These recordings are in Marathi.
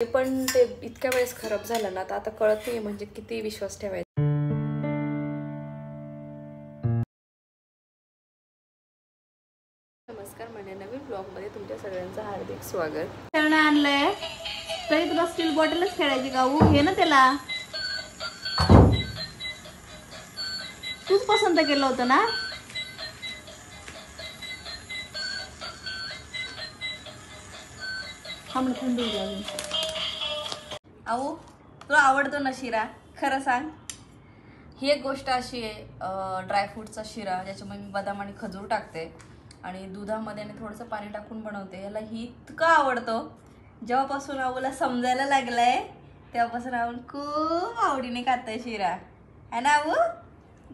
पण ते इतक्या वेळेस खराब झालं ना, आता कळत नाही म्हणजे किती विश्वास ठेवायचा. नमस्कार, माझ्या नवीन ब्लॉग मध्ये तुमच्या सगळ्यांचं हार्दिक स्वागत. खेळणं आणलंय तरी तुला स्टील बॉटलच खेळायची का? घे ना त्याला, तूच पसंत केलं होतं ना. आऊ, तुला आवडतो ना शिरा? खरं सांग. ही एक गोष्ट अशी आहे, ड्रायफ्रूटचा शिरा ज्याच्यामध्ये मी बदाम आणि खजूर टाकते आणि दुधामध्ये आणि थोडंसं पाणी टाकून बनवते. याला ही इतकं आवडतं. जेव्हापासून आऊला समजायला लागलंय तेव्हापासून आऊ खूप आवडीने खातोय शिरा, है ना आऊ?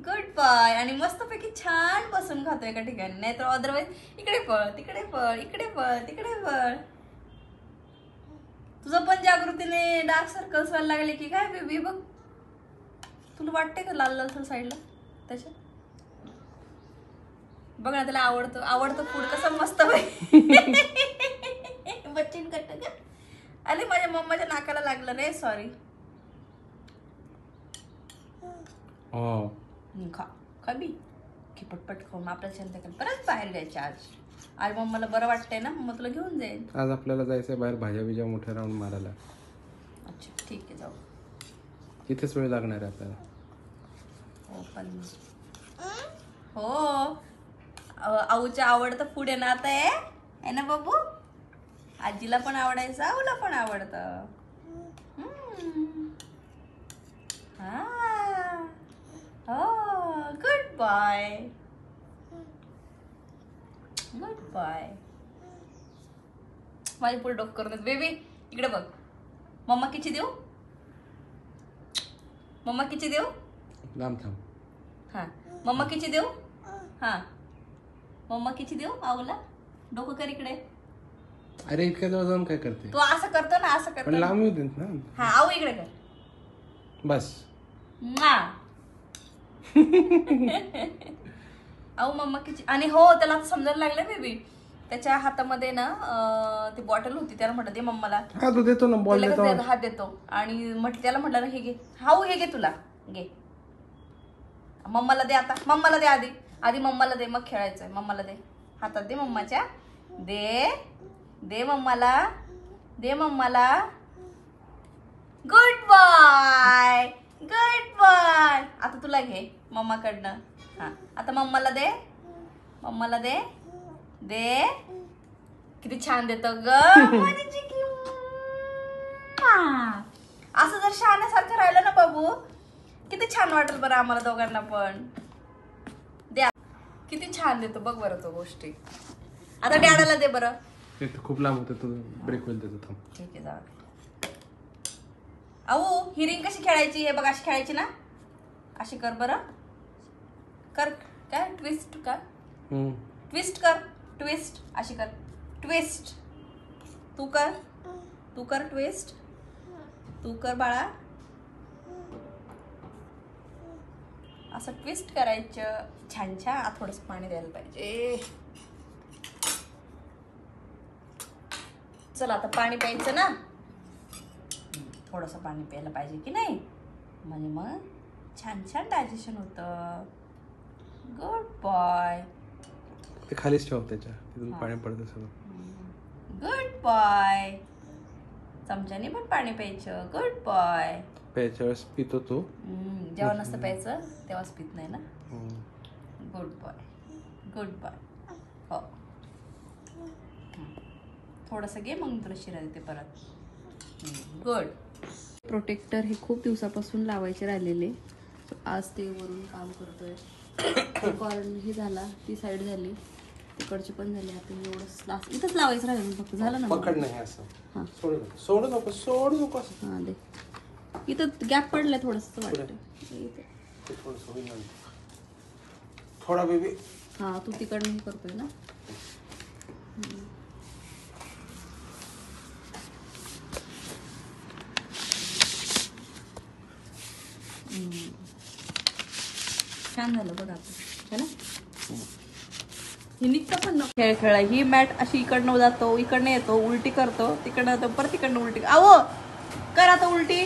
Good boy. आणि मस्तपैकी छान बसून खातो एका ठिकाणी, नाही तर अदरवाईज इकडे पळ तिकडे पळ, इकडे पळ तिकडे पळ. तुझं पण जागृतीने डार्क सर्कल्स व्हायला लागले की काय बेबी? बघ, तुला वाटते का लाल लाल साईडला त्याच्या? बघ ना, त्याला आवडतं फूड कसं मस्त बच्चीन कट का. अरे माझ्या मम्माच्या नाकाला लागलं रे, सॉरी. खा बी की पटपट खाऊन आपल्याला शांत परत बाहेर जायचे. आज मम्माला बरं वाटतंय ना, मम्मा तुला घेऊन जाईल. आज आपल्याला जायचंय बाहेर भाज्या बिज्या मोठ्या राऊंड मारायला. अच्छा ठीक आहे, जाऊ. इथेच वेळ लागणार आहे आपल्याला. हो पण हो, आऊच्या आवडतं फूड आहे ना आता, आहे ना बाबू? आजीला पण आवडायचं, आऊला पण आवडतं. हो, गुड बॉय, गुड बॉय. माझी पुढे डोक करून बेबी इकडे बघ. मम्मा किची देऊ? मम्मा किची देऊ? लांब थांब. हा, मम्मा किची देऊ? हा, मम्मा किची देऊ आऊला? डोकं कर इकडे. अरे इतक्या जवळ जाऊन काय करते? तू असं करतो ना, असं पण करतो. लांब येऊ देत ना. हा, आऊ इकडे कर. बस. आऊ मम्मा किची. आणि हो, त्याला आता समजायला लागलं बेबी. त्याच्या हातामध्ये ना ती बॉटल होती, त्याला म्हटलं दे मम्माला. हा तू देतो ना, बॉल देतो. हात देतो आणि त्याला म्हटलं ना, हे घे हाऊ, हे घे तुला, घे. मम्माला दे आता, मम्माला दे आधी मम्माला दे, मग खेळायचंय. मम्माला दे, हातात दे मम्माच्या. दे मम्माला, दे मम्माला. Good boy, good boy. आता तुला घे मम्माकडनं. हा, आता मम्माला दे, मम्माला दे. दे, किती छान देतो ग माझी चिकी. असं जर शहाण्यासारखं राहिलं ना बाबू, किती छान वाटेल बरं आम्हाला दोघांना पण. द्या, किती छान देतो बघ बरं तो गोष्टी. आता डॅडाला दे बरं. खूप लांब होतं, तू ब्रेक होईल त्याचं. थांब. ठीक आहे, जाऊ. आऊ, ही रिंग कशी खेळायची? हे बघ, अशी खेळायची ना. अशी कर बरं. कर काय ट्विस्ट का? ट्विस्ट कर, ट्विस्ट अशी कर. ट्विस्ट तू कर ट्विस्ट. तू कर बाळा. असं ट्विस्ट करायचं छान छान. थोडंसं पाणी द्यायला पाहिजे. चला आता पाणी प्यायचं ना. थोडंसं पाणी प्यायला पाहिजे की नाही, म्हणजे मग छान छान डायजेशन होतं. Good boy. ते खालीच ठेव, त्याच्या तिथून पाणी पडतं सगळं. Good boy. चमच्याने पण पाणी प्यायचं. Good boy. प्यायच्या वेळेस पितो तू? जेव्हा नसतं प्यायचं तेव्हाच पित नाही ना. Good boy, good boy. हो, थोडंसं घे, मग तुला शिरा देते परत. गुड. प्रोटेक्टर हे खूप दिवसापासून लावायचे राहिलेले, आज ते वरून काम करतोय. कॉर्न ही झाला, ती साईड झाली, तिकडची पण झाली. आता एवढंच इथंच लावायचं राहिलं फक्त. झालं ना. पकड नाही असं. हां, सोडू नको. हां दे. इथं गॅप पडलाय थोडंसं वाटतं. थोडा बेबी. हां, तू तिकडनं हे करतोय ना. छान झालं बघ आता. है ना. ही निघतं पण ना खेळ खेळा. ही मॅट अशी इकडनं जातो, इकडनं येतो, उलटी करतो, तिकडनं जातो, परत तिकडनं उलटी. आवो कर आता उलटी,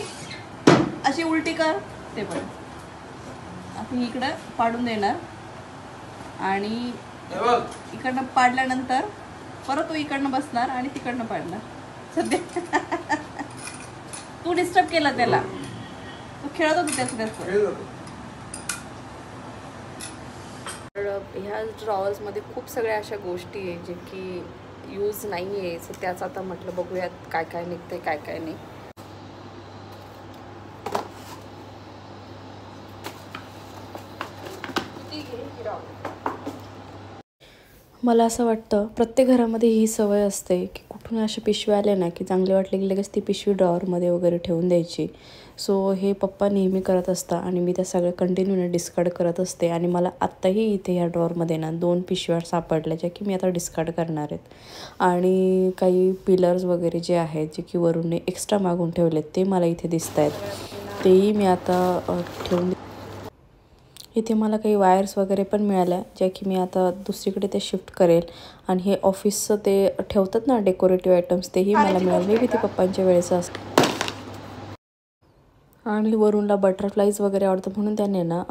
अशी उलटी कर. ते पण आपण इकडं पाडून देणार आणि इकडनं पाडल्यानंतर परत तो इकडनं बसणार आणि तिकडनं पाडणार. सध्या तू डिस्टर्ब केला त्याला, तो खेळत होता त्याचं. ह्या ड्रॉवर्समध्ये खूप सगळ्या अशा गोष्टी आहे जे की यूज नाही आहे. सो त्याचं आता म्हटलं बघूयात काय काय निघतंय काय काय नाही. मला असं वाटतं प्रत्येक घरामध्ये ही सवय असते की कुठून अशा पिशव्या आल्या ना की चांगले वाटले की लगेच ती पिशवी ड्रॉवरमध्ये वगैरे ठेवून द्यायची. सो हे पप्पा नेहमी करत असतात आणि मी त्या सगळ्या कंटिन्यूने डिस्कार्ड करत असते. आणि मला आत्ताही इथे ह्या ड्रॉवरमध्ये ना 2 पिशव्या सापडल्या ज्या की मी आता डिस्कार्ड करणार आहेत. आणि काही पिलर्स वगैरे जे आहेत जे की वरून एक्स्ट्रा मागून ठेवलेत ते मला इथे दिसत आहेत, तेही मी आता ठेवून. इथे मला काही वायर्स वगैरे पण मिळाल्या ज्या की मी आता दुसरीकडे ते शिफ्ट करेल. आणि हे ऑफिसचं ते ठेवतात ना डेकोरेटिव्ह आयटम्स, तेही मला मिळाले. मी ते पप्पांच्या वेळेचं असतं. आणि वरूनला बटरफ्लाईज वगैरे आवडतं म्हणून त्याने ना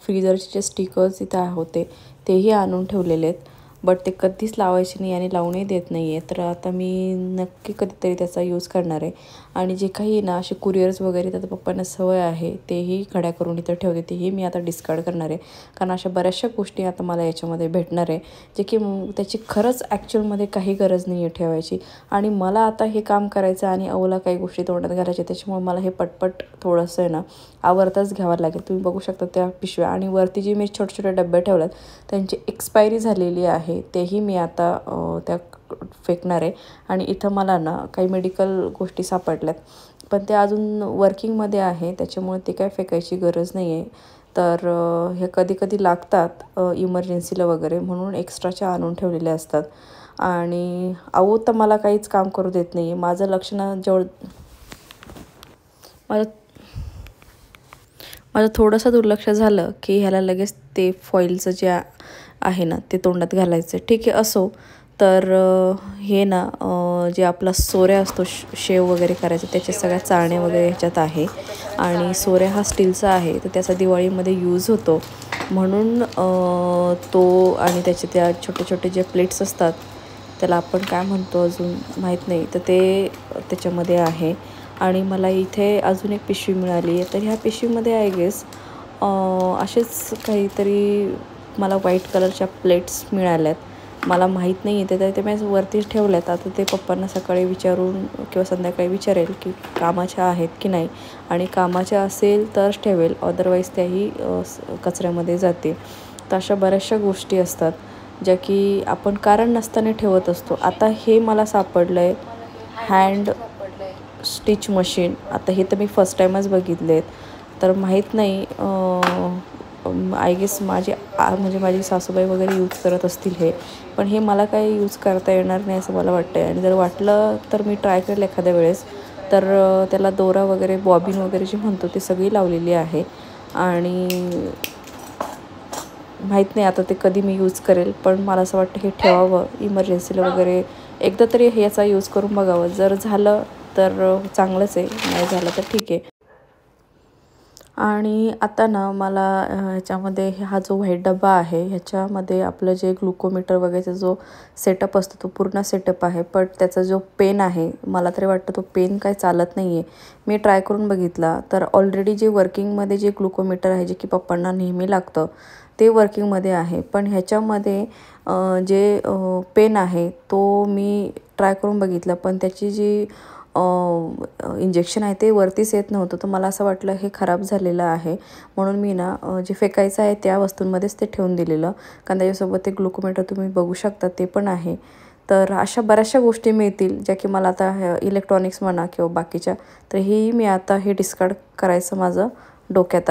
फ्रीजरचे जे स्टिकर्स इथे होते तेही आणून ठेवलेले आहेत. बट ते कधीच लावायचे नाही आणि लावूनही देत नाही आहे. तर आता मी नक्की कधीतरी त्याचा यूज करणार आहे. आणि जे काही ना असे कुरिअर्स वगैरे त्याचा पप्पांना सवय आहे तेही खड्या करून इथं ठेवते, तेही मी आता डिस्कार्ड करणार आहे. कारण अशा बऱ्याचशा गोष्टी आता मला याच्यामध्ये भेटणार आहे जे की त्याची खरंच ॲक्च्युअलमध्ये काही गरज नाही आहे ठेवायची. आणि मला आता हे काम करायचं आणि अवला काही गोष्टी तोंडात घालायच्या, त्याच्यामुळे मला हे पटपट थोडंसं आहे ना आवरताच घ्यावं लागेल. तुम्ही बघू शकता त्या पिशव्या. आणि वरती जी मी छोटे छोटे डबे ठेवल्यात त्यांची एक्सपायरी झालेली आहे, तेही मी आता त्या फेकणार आहे. आणि इथं मला ना काही मेडिकल गोष्टी सापडल्यात पण ते अजून वर्किंगमध्ये आहे, त्याच्यामुळे ते काय फेकायची गरज नाही आहे. तर हे कधी कधी लागतात इमर्जन्सीला वगैरे म्हणून एक्स्ट्राच्या आणून ठेवलेले असतात. आणि अहो तर मला काहीच काम करू देत नाही आहे. माझं लक्ष ना माझं थोडंसं दुर्लक्ष झालं की ह्याला लगेच ते फॉईलचं जे आहे ना ते तोंडात घालायचं. ठीक आहे असो. तर हे ना जे आपला सोऱ्या असतो शेव वगैरे करायचं त्याच्या सगळ्या चाळण्या वगैरे ह्याच्यात आहे. आणि सोऱ्या हा स्टीलचा आहे तर त्याचा दिवाळीमध्ये यूज होतो म्हणून तो. आणि त्याचे त्या छोटे छोटे जे प्लेट्स असतात त्याला आपण काय म्हणतो अजून माहीत नाही, तर ते त्याच्यामध्ये आहे. आणि मला इथे अजून एक पिशवी मिळाली आहे. तर ह्या पिशवीमध्ये आय गेस असेच काहीतरी मला व्हाईट कलरच्या प्लेट्स मिळाल्यात. मला माहीत नाही आहे ते मी वरतीच ठेवल्यात. आता ते पप्पांना सकाळी विचारून किंवा संध्याकाळी विचारेल की कामाच्या आहेत की नाही. आणि कामाच्या असेल तरच ठेवेल, अदरवाईज त्याही कचऱ्यामध्ये जाते. तर अशा बऱ्याचशा गोष्टी असतात ज्या की आपण कारण नसताना ठेवत असतो. आता हे मला सापडलं आहे हँड स्टिच मशीन. आता हे तर मी फर्स्ट टाईमच बघितले आहेत, तर माहीत नाही. आय गेस म्हणजे माझी सासूबाई वगैरे यूज करत असतील हे, पण हे मला काही यूज करता येणार नाही असं मला वाटतं आहे. आणि जर वाटलं तर मी ट्राय करेल एखाद्या वेळेस. तर त्याला दोरा वगैरे बॉबिन वगैरे जे म्हणतो ते सगळी लावलेली आहे. आणि माहीत नाही आता ते कधी मी यूज करेल, पण मला असं वाटतं हे ठेवावं इमर्जन्सीला वगैरे. एकदा तरी ह्याचा यूज करून बघावं. जर झालं तर चांगलंच आहे, नाही झालं तर ठीक आहे. आणि आता ना मला ह्याच्यामध्ये हा जो व्हाईट डबा आहे ह्याच्यामध्ये आपलं जे ग्लुकोमीटर वगैरेचा जो सेटअप असतो तो पूर्ण सेटअप आहे. पण त्याचा जो पेन आहे मला तरी वाटतं तो पेन काय चालत नाही आहे. मी ट्राय करून बघितला तर ऑलरेडी जे वर्किंगमध्ये जे ग्लुकोमीटर आहे जे की पप्पांना नेहमी लागतं ते वर्किंगमध्ये आहे. पण ह्याच्यामध्ये जे पेन आहे तो मी ट्राय करून बघितला पण त्याची जी इंजेक्शन आहे ते वरतीच येत नव्हतं. तर मला असं वाटलं हे खराब झालेलं आहे म्हणून मी ना जे फेकायचं आहे त्या वस्तूंमध्येच ते ठेवून दिलेलं. कारण त्याच्यासोबत ते ग्लुकोमीटर तुम्ही बघू शकता ते पण आहे. तर अशा बऱ्याचशा गोष्टी मिळतील ज्या की मला आता इलेक्ट्रॉनिक्स म्हणा किंवा बाकीच्या, तर हेही मी आता हे डिस्कार्ड करायचं माझं डोक्यात.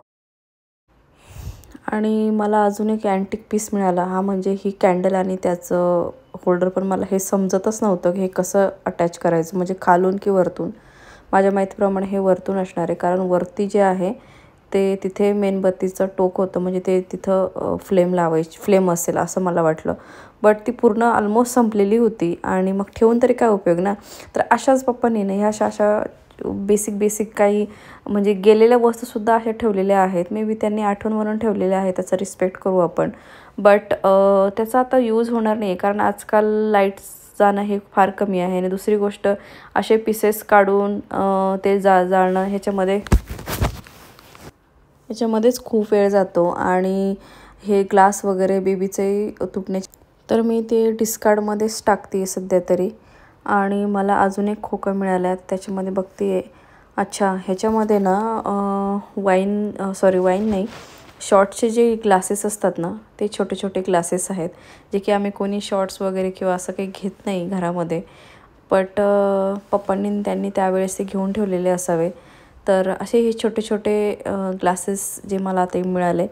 आणि मला अजून एक अँटिक पीस मिळाला. हा म्हणजे ही कॅन्डल आणि त्याचं होल्डर. पण मला हे समजतच नव्हतं की हे कसं अटॅच करायचं, म्हणजे खालून की वरतून. माझ्या माहितीप्रमाणे हे वरतून असणार आहे कारण वरती जे आहे ते तिथे मेणबत्तीचं टोक होतं, म्हणजे ते तिथं फ्लेम असेल असं मला वाटलं. बट ती पूर्ण ऑलमोस्ट संपलेली होती आणि मग ठेवून तरी काय उपयोग ना. तर अशाच पप्पांनी नाही, ह्या अशा बेसिक काही म्हणजे गेलेल्या वस्तूसुद्धा अशा ठेवलेल्या आहेत. मे बी त्यांनी आठवण म्हणून ठेवलेल्या आहेत, त्याचा रिस्पेक्ट करू आपण. बट त्याचा आता यूज होणार नाही, कारण आजकाल लाईट्स जाणं हे फार कमी आहे. आणि दुसरी गोष्ट, असे पीसेस काढून ते जाळणं ह्याच्यामध्येच खूप वेळ जातो. आणि हे ग्लास वगैरे बेबीचे तुटण्याचे, तर मी ते डिस्कार्डमध्येच टाकते सध्या तरी. आणि मला अजून एक खोका मिळाला, त्याच्यामध्ये बघते आहे. अच्छा, ह्याच्यामध्ये ना वाईन नाही, शॉर्ट्सचे जे ग्लासेस असतात ना, ते छोटे छोटे ग्लासेस आहेत, जे की आम्ही कोणी शॉर्ट्स वगैरे किंवा असं काही घेत नाही घरामध्ये. बट पप्पांनी त्यांनी त्यावेळेस ते घेऊन ठेवलेले असावे. तर असे हे छोटे छोटे ग्लासेस जे मला आता मिळाले,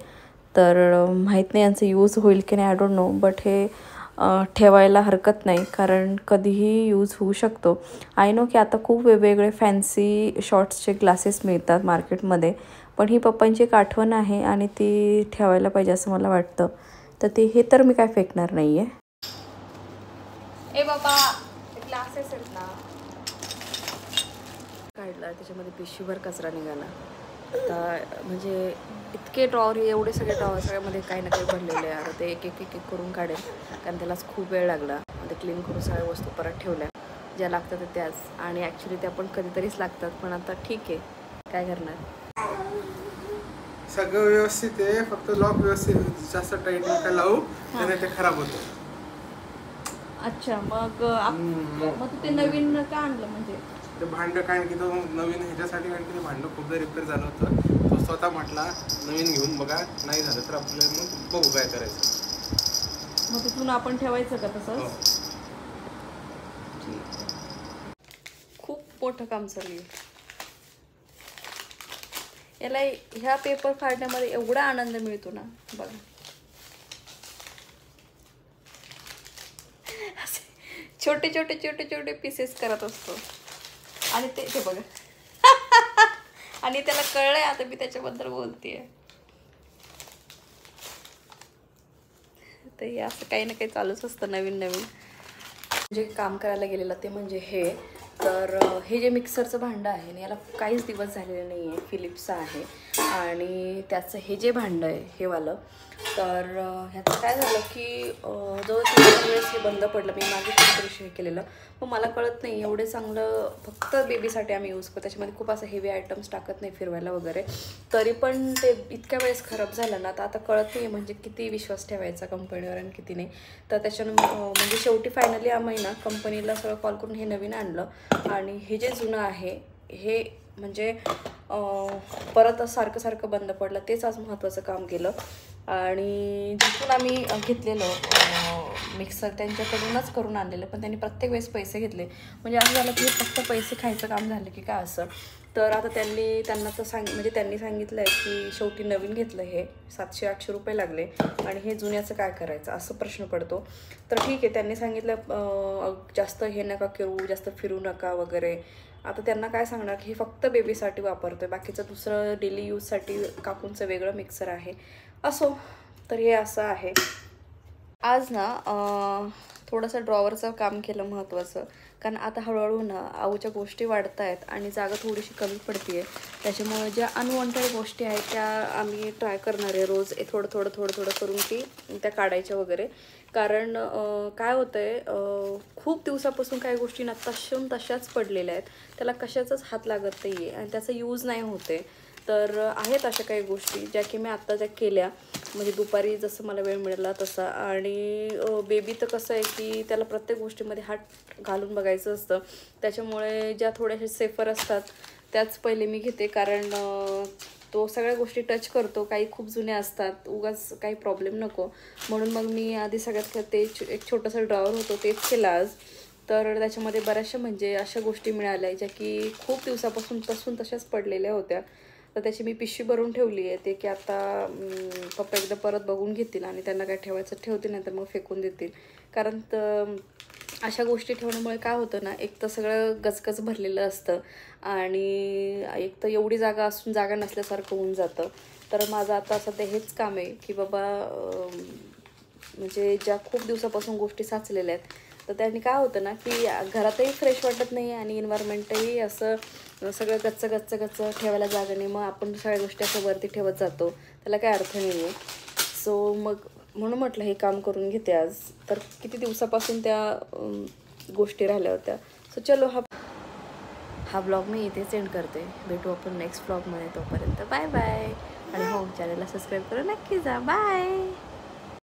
तर माहीत नाही यांचं यूज होईल की नाही, आय डोंट नो. बट हे ठेवायला हरकत नाही, कारण कधीही यूज होऊ शकतो. आय नो की आता खूप वेगवेगळे फॅन्सी शॉर्ट्सचे ग्लासेस मिळतात मार्केटमध्ये, पण ही पप्पांची एक आठवण आहे आणि ती ठेवायला पाहिजे असं मला वाटतं. तर हे तर मी काय फेकणार नाही आहे. ए बाबा, ग्लासेस आहेत ना, काढला त्याच्यामध्ये पिशवीभर कचरा निघाला. आता म्हणजे इतके ड्रॉवर, एवढे सगळे ड्रॉवर, सगळ्यामध्ये काही ना काही भरलेले आहे. आता ते एक एक करून काढेल, कारण त्यालाच खूप वेळ लागला. ते क्लीन करून सगळ्या वस्तू परत ठेवल्या, ज्या लागतात त्याच. आणि ॲक्च्युली त्या पण कधीतरीच लागतात, पण आता ठीक आहे, काय करणार. सगळं व्यवस्थित आहे, फक्त लॉक व्यवस्थित जास्त टाईट नका लावू, त्याने ते खराब होतं. अच्छा, मग तू ते नवीन का आणलं? म्हणजे ते भांडं काय की तो नवीन ह्याच्यासाठी, कारण की ते भांडं खूपदा रिपेअर झालं होतं. तो स्वतः म्हटला नवीन घेऊन बघा, नाही झालं तर आपलं मग बघू काय करायचं. मग तिथून आपण ठेवायचं का तसंच? हो. खूप मोठं काम चालू आहे याला. ह्या पेपर फाडण्यामध्ये एवढा आनंद मिळतो ना, बघा. छोटे छोटे छोटे छोटे पीसेस करत असतो. आणि ते बघा. आणि त्याला कळलंय आता मी त्याच्याबद्दल बोलतेय. तर हे असं काही ना काही चालूच असतं नवीन नवीन. जे काम करायला गेलेलं ते म्हणजे हे. तर हे जे मिक्सरचं भांडं आहे ना, याला काहीच दिवस झालेले नाही आहे. फिलिप्सचं आहे. आणि त्याचं हे जे भांडं आहे हे वालं, तर ह्याचं काय झालं की जवळ 3 वेळेस हे बंद पडलं. मी मागे कुठेतरी शेअर केलेलं, पण मला कळत नाही एवढे चांगलं फक्त बेबीसाठी आम्ही यूज करतो. त्याच्यामध्ये खूप असं हेवी आयटम्स टाकत नाही फिरवायला वगैरे. तरी पण ते इतक्या वेळेस खराब झालं ना, तर आता कळत नाही म्हणजे किती विश्वास ठेवायचा कंपनीवर आणि किती नाही. तर त्याच्यानं म्हणजे शेवटी फायनली आम्ही ना कंपनीला सगळं कॉल करून हे नवीन आणलं. आणि हे जे जुनं आहे हे म्हणजे परत सारखं सारखं बंद पडलं, तेच आज महत्त्वाचं काम केलं. आणि जिथून आम्ही घेतलेलं मिक्सर त्यांच्याकडूनच करून आणलेलं, पण त्यांनी प्रत्येक वेळेस पैसे घेतले. म्हणजे असं झालं की फक्त पैसे खायचं काम झालं की काय असं. तर आता त्यांना तर म्हणजे त्यांनी सांगितलं आहे की शेवटी नवीन घेतलं, हे 700-800 रुपये लागले आणि हे जुन्याचं काय करायचं असं प्रश्न पडतो. तर ठीक आहे, त्यांनी सांगितलं जास्त हे नका करू, जास्त फिरू नका वगैरे. आता त्यांना काय सांगणार की हे फक्त बेबीसाठी वापरतो आहे, बाकीचं दुसरं डेली यूजसाठी काकूंचं वेगळं मिक्सर आहे. असो, तर हे असं आहे. आज ना थोडंसं ड्रॉवरचं काम केलं महत्त्वाचं, कारण आता हळूहळू ना आऊच्या गोष्टी वाढत आहेत आणि जागा थोडीशी कमी पडते आहे. त्याच्यामुळे ज्या अनवॉन्टेड गोष्टी आहेत त्या आम्ही ट्राय करणार आहे रोज थोडं थोडं थोडं थोडं करून की त्या काढायच्या वगैरे. कारण काय होतं आहे, खूप दिवसापासून काही गोष्टी ना तशाच पडलेल्या आहेत, त्याला कशाचाच हात लागत नाही आहे आणि त्याचा यूज नाही होते. तर आहेत अशा काही गोष्टी ज्या की मी आत्ता केल्या, म्हणजे दुपारी जसं मला वेळ मिळाला तसा. आणि बेबी तर कसं आहे की त्याला प्रत्येक गोष्टीमध्ये हात घालून बघायचं असतं, त्याच्यामुळे ज्या थोड्याशा सेफर असतात त्याच पहिले मी घेते. कारण तो सगळ्या गोष्टी टच करतो, काही खूप जुन्या असतात, उगाच काही प्रॉब्लेम नको म्हणून मग मी आधी सगळ्यात ते एक छोटंसं ड्रॉवर होतं तेच केलं आज. तर त्याच्यामध्ये बऱ्याचशा म्हणजे अशा गोष्टी मिळाल्या ज्या की खूप दिवसापासून तशाच पडलेल्या होत्या. तर त्याची मी पिशवी भरून ठेवली आहे, ते की आता पप्पा एकदा परत बघून घेतील आणि त्यांना काय ठेवायचं ठेवतील, नाही तर मग फेकून देतील. कारण अशा गोष्टी ठेवण्यामुळे काय होतं ना, एक तर सगळं गचगच भरलेलं असतं आणि एक तर एवढी जागा असून जागा नसल्यासारखं होऊन जातं. तर माझं आता सध्या हेच काम आहे की बाबा म्हणजे ज्या खूप दिवसापासून गोष्टी साचलेल्या आहेत, तर त्यांनी काय होतं ना की घरातही फ्रेश वाटत नाही आणि एन्व्हायरमेंटही असं सगळं गच्च ठेवायला जागा नाही. मग आपण सगळ्या गोष्टी असं वरती ठेवत जातो, त्याला काय अर्थ नाही आहे. सो मग म्हणून म्हटलं हे काम करून घेते आज. तर किती दिवसापासून त्या गोष्टी राहिल्या होत्या. सो चलो हा ब्लॉग मी इथेच एंड करते. भेटू आपण नेक्स्ट ब्लॉगमध्ये. तोपर्यंत बाय बाय. आणि हो, चॅनलला सबस्क्राईब करून नक्की जा. बाय.